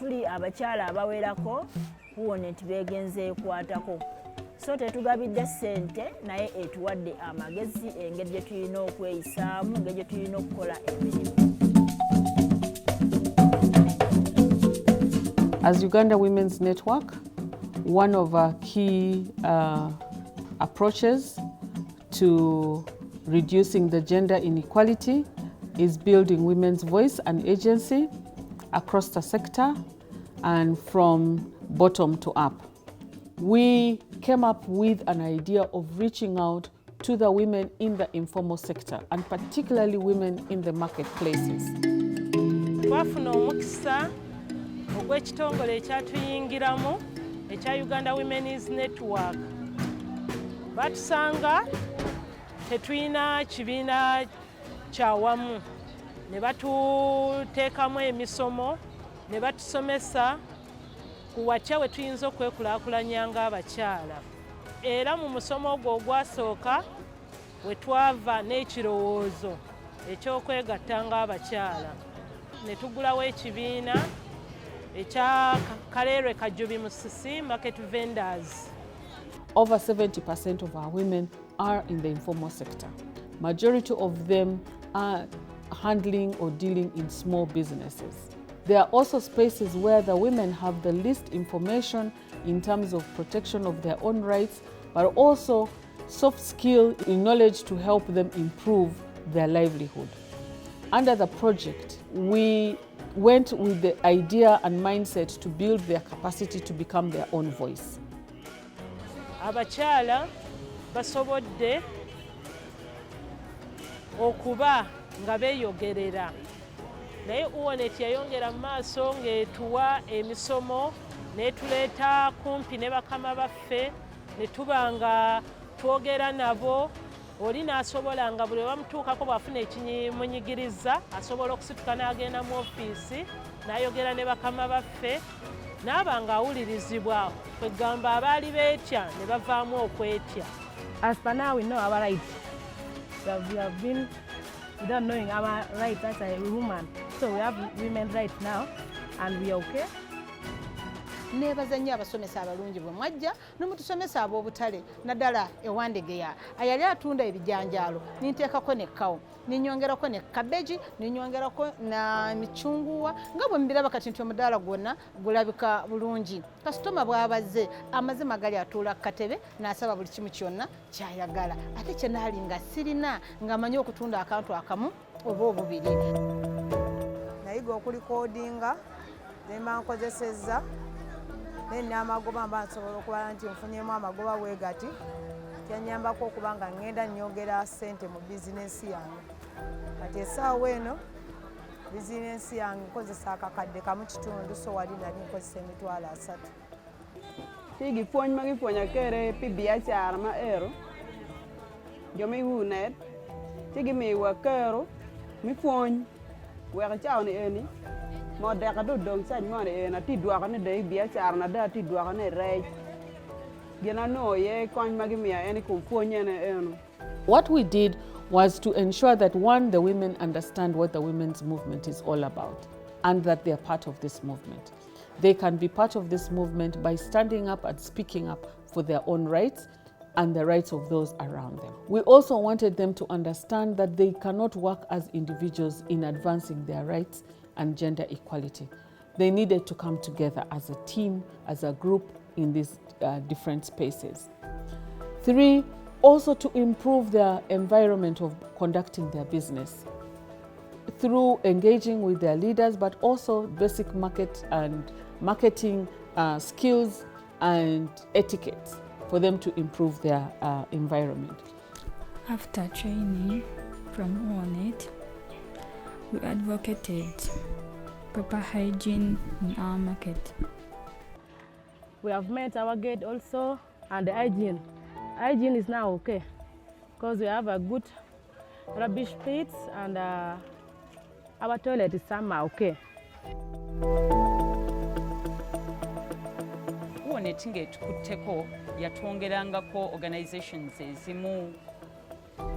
tuli abakyala abawerako UWONET begenze kwatako. So tetugabidde ssente naye etuwadde amagezi engeri gye tulina okweyisaamu, engeri gye tulina okukola emirimu. As Uganda Women's Network, one of our key approaches to reducing the gender inequality is building women's voice and agency across the sector and from bottom to up. We came up with an idea of reaching out to the women in the informal sector and particularly women in the marketplaces. Twafuna omukisa ogw'ekitongole ekyatuyingiramu ekya Uganda Women's Network. Batusanga tetulina kibiina kyawamu, ne batuteekamu emisomo ne batusomesa ku watya we tuyinza okwekulaakulanya abakyala. Era mu musomo ogwo ogwasooka we twava n'ekirowoozo eky'okwegatta abakyala. Ne tugulawo ekibiina ekya Kaleerwe Kajubi Musisi Market Vendors. Over 70% of our women are in the informal sector. Majority of them are handling or dealing in small businesses. There are also spaces where the women have the least information in terms of protection of their own rights, but also soft skill in knowledge to help them improve their livelihood. Under the project, we went with the idea and mindset to build their capacity to become their own voice. Abakyala basobodde okuba nga beeyogerera. Naye UWONET yayongera mu maaso ng'etuwa emisomo n'etuleeta kumpi ne bakama baffe ne tuba nga twogera nabo. Oli n'asobola nga buli bamutuukako bw'afuna ekimunyigiriza asobola okusituka n'agenda mu ofiisi n'ayogera ne bakama baffe n'aba ng'awulirizibwa kwegamba abaali beetya ne bavaamu okwetya. As per now, we know our rights. We have been without knowing our rights as a woman. So we have women's rights now and we are okay. Nebaza nnyo abasomesa abalungi bwe mwajja n'omutusomesa ab'obutale naddala ewandegeya ayali atunda ebijanjaalo ninteekako ne kawo ninyongerako ne kabeji ninyongerako na michunguwa nga bwe mbiraba kati nti omudaala gwonna gulabika bulungi. Kasitoma bw'abazze amazima gali atuula ku katebe n'asaba buli kimu kyonna ky'ayagala ate kye naali nga sirina nga manyi okutunda akantu akamu oba obubiri. Nayiga okulikoodinga ne mbankozesezza nina amagoba mba nsobola okuba nti nfunyemu amagoba bwe gati kyannyambako okuba nga ngenda nnyongera ssente mu bizinensi yange. Kati essaawa eno bizinensi yange nkozesa akakadde kamu kitundu so wali nali nkozesa emitwalo 3. Tigi puonj ma gipuonjo kere pi biashara ma ero jomi UWONET tigi miwa kero mi puonj weka chao ni eni mo deka do dong san mo ena ti dwaka ne de biashara na da ti dwaka ne rej gena no ye kon ma gimia eni ko puonje ne eno. What we did was to ensure that one, the women understand what the women's movement is all about and that they are part of this movement. They can be part of this movement by standing up and speaking up for their own rights and the rights of those around them. We also wanted them to understand that they cannot work as individuals in advancing their rights and gender equality. They needed to come together as a team, as a group in these different spaces. 3, also to improve their environment of conducting their business through engaging with their leaders, but also basic market and marketing skills and etiquette for them to improve their environment. After training from UWONET, we advocated proper hygiene in our market. We have met our gate also and the hygiene. Hygiene is now okay because we have a good rubbish pits and our toilet is somehow okay. UWONET ng'etukutteko yatwongerangako organizations ezimu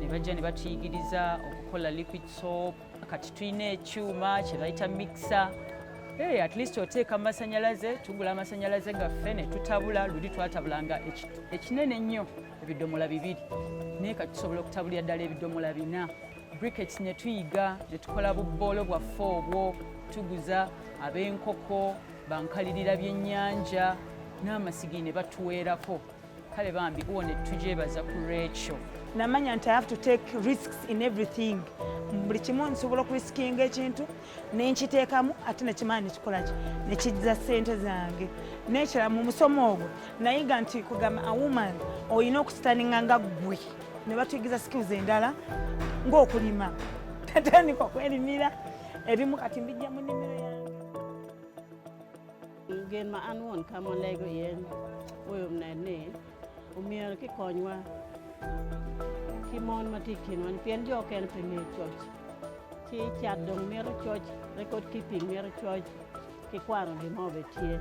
ne bajja ne batuyigiriza okukola liquid soap. Kati tulina ekyuma kye bayita mixer At least oteeka amasanyalaze, tugula amasanyalaze gaffe ne tutabula, luli twatabulanga ekinene nnyo ebidomola 2 naye kati tusobola okutabulira ddala ebidomola 4. Briquettes ne tuyiga ne tukola bubboolo bwaffe obwo, tuguza ab'enkoko, bankalirira byennyanja n'amasigi ne batuweerako. Kale bambi UWONET tugyebaza ku Rachel. Namanya nti I have to take risks in everything. Buli kimu nsobola okurisikinga ekintu nenkiteekamu ate nekimala nekikolaki nekijja ssente zange. Nekirala mu musomo ogwo nayiga nti kugamba a woman olina okusitaninga nga ggwe ne batuyigiza skills endala ng'okulima. Tatandika okwerimira ebimu kati mbijja mu nnimiro yange. Gen ma an won kama lego yen oyom na ne umiyo ki konywa ki mon matikin wan pien jo ken pene church ti chat dong mero church record keeping mero church ki kwano di mo betie.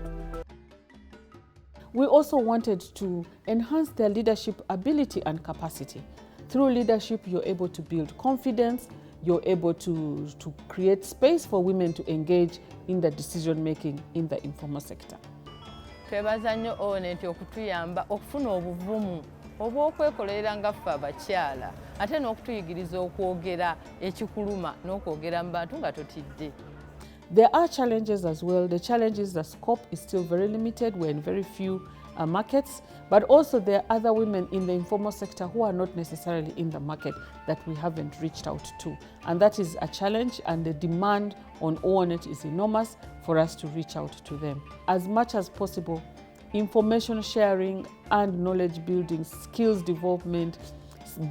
We also wanted to enhance their leadership ability and capacity. Through leadership, you're able to build confidence, you're able to create space for women to engage in the decision making in the informal sector. Twebaza nnyo UWONET okutuyamba okufuna obuvumu obw'okwekolerera nga ffe abakyala ate n'okutuyigiriza okwogera ekikuluma n'okwogera mu bantu nga totidde. There are challenges as well. The challenge is the scope is still very limited. We're in very few markets, but also there are other women in the informal sector who are not necessarily in the market that we haven't reached out to. And that is a challenge, and the demand on UWONET is enormous for us to reach out to them. As much as possible, information sharing and knowledge building, skills development,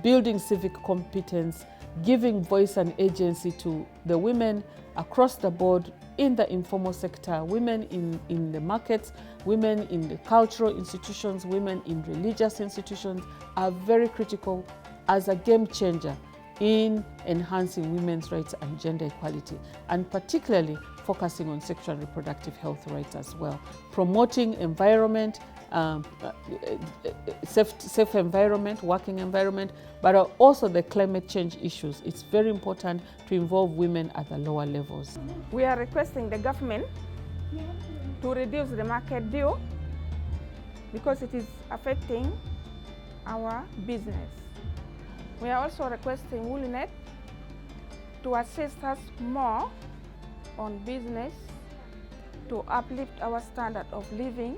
building civic competence, giving voice and agency to the women across the board in the informal sector, women in the markets, women in the cultural institutions, women in religious institutions are very critical as a game changer in enhancing women's rights and gender equality, and particularly focusing on sexual and reproductive health rights as well. Promoting environment, safe environment, working environment, but also the climate change issues. It's very important to involve women at the lower levels. We are requesting the government to reduce the market due because it is affecting our business. We are also requesting UWONET to assist us more on business to uplift our standard of living,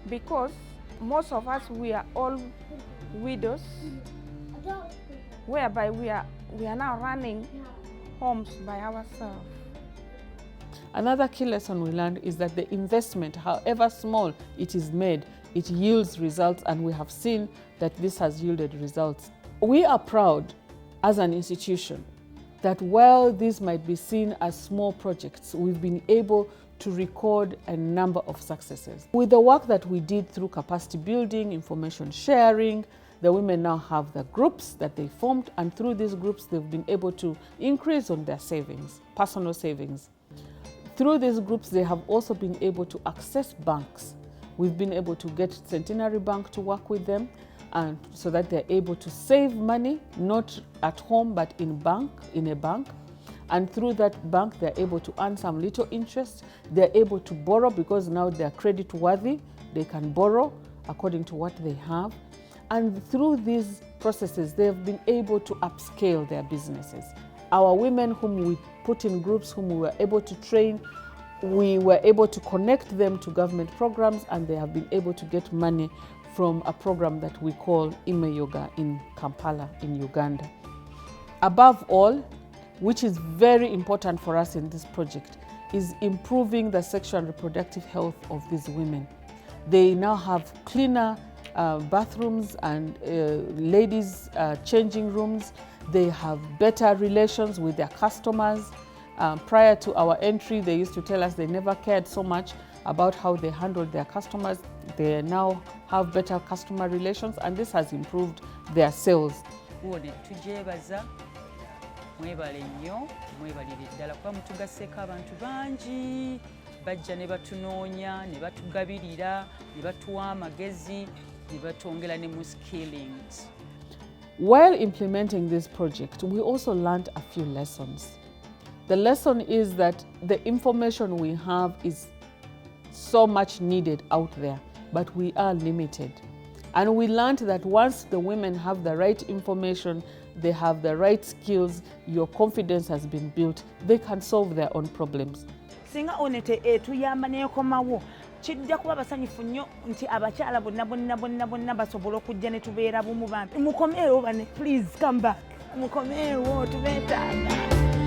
because most of us, we are all widows, whereby we are now running homes by ourselves. Another key lesson we learned is that the investment, however small it is made, it yields results, and we have seen that this has yielded results. We are proud as an institution that while these might be seen as small projects, we've been able to record a number of successes. With the work that we did through capacity building, information sharing, the women now have the groups that they formed, and through these groups they've been able to increase on their savings, personal savings. Through these groups they have also been able to access banks. We've been able to get Centenary Bank to work with them, and so that they're able to save money, not at home but in a bank. And through that bank, they're able to earn some little interest. They're able to borrow because now they're credit worthy. They can borrow according to what they have. And through these processes, they've been able to upscale their businesses. Our women whom we put in groups, whom we were able to train, we were able to connect them to government programs, and they have been able to get money from a program that we call Ime Yoga in Kampala in Uganda. Above all, which is very important for us in this project, is improving the sexual and reproductive health of these women. They now have cleaner bathrooms and ladies' changing rooms. They have better relations with their customers. Prior to our entry, they used to tell us they never cared so much about how they handled their customers. They now have better customer relations, and this has improved their sales. Mwebale nnyo, mwebalire ddala kuba mutugasseeko abantu bangi bajja ne batunoonya, ne batugabirira, ne batuwa amagezi, ne batwongera ne mu skillings. While implementing this project, we also learned a few lessons. The lesson is that the information we have is so much needed out there, but we are limited. And we learned that once the women have the right information, they have the right skills, your confidence has been built, they can solve their own problems. Singa UWONET etuyamba nekomawo kijja kuba basanyufu nnyo nti abakyala bonna basobola okujja ne tubeera bumu bambi. Mukomeewo bane, please come back. Mukomeewo tubeetaaga.